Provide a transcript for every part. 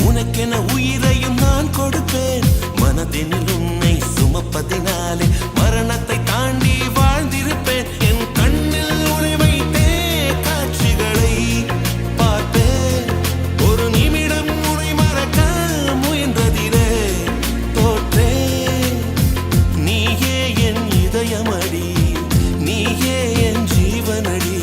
உனக்கென உயிரையும் நான் கொடுப்பேன். மனதினில் உன்னை சுமப்பதினாலே மரணத்தை தாண்டி வாழ்ந்திருப்பேன். என் கண்ணில் உன்னை வைத்தே காட்சிகளை பார்ப்பேன். ஒரு நிமிடம் உன்னை மறக்க முயன்றதிலே தோற்றேன். நீயே என் இதயமடி, நீயே என் ஜீவனடி.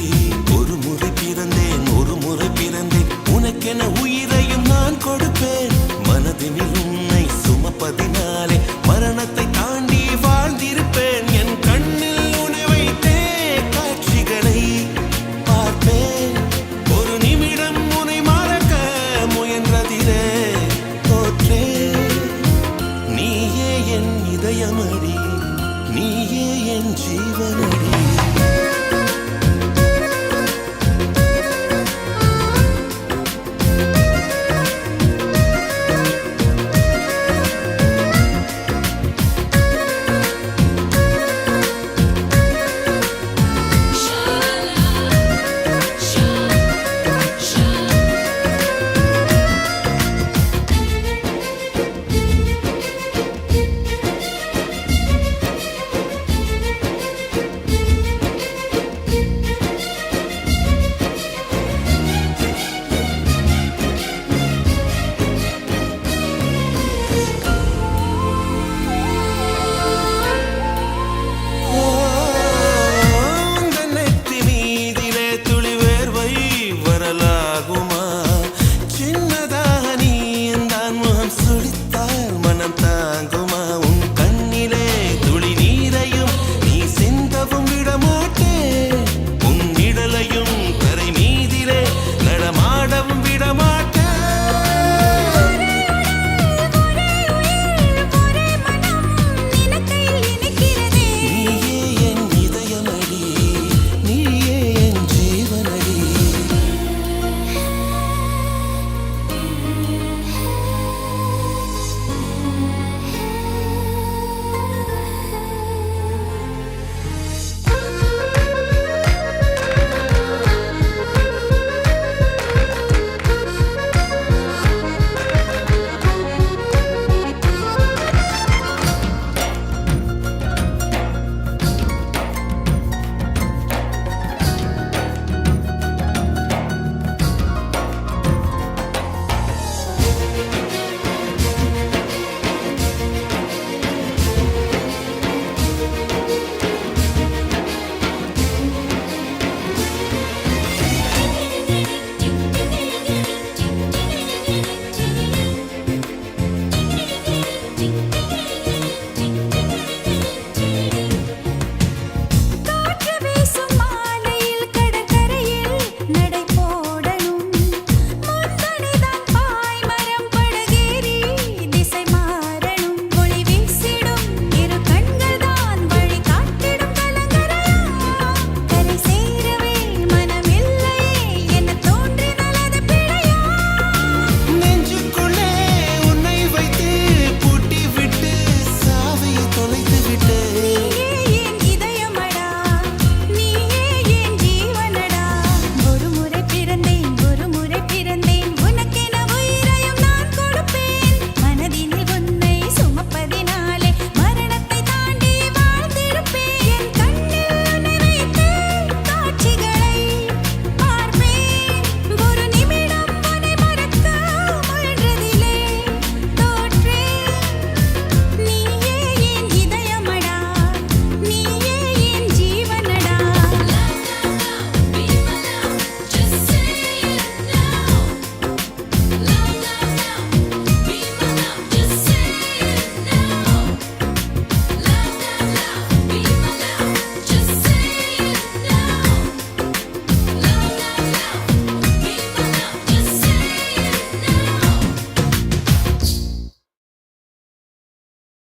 ஒரு முறை பிறந்தேன், ஒரு முறை பிறந்தேன், உனக்கென உயிரையும் நான் கொடுப்பேன். மனதினில் உன்னை சுமப்பதினாலே மரணத்தை தாண்டி வாழ்ந்திருப்பேன். என் கண்ணில் உன்னை வைத்தே காட்சிகளை பார்ப்பேன். ஒரு நிமிடம் உன்னை மறக்க முயன்றதிலே தோற்றேன். நீயே என் இதயமடி, நீயே என் ஜீவனடி. வரலாகுமா?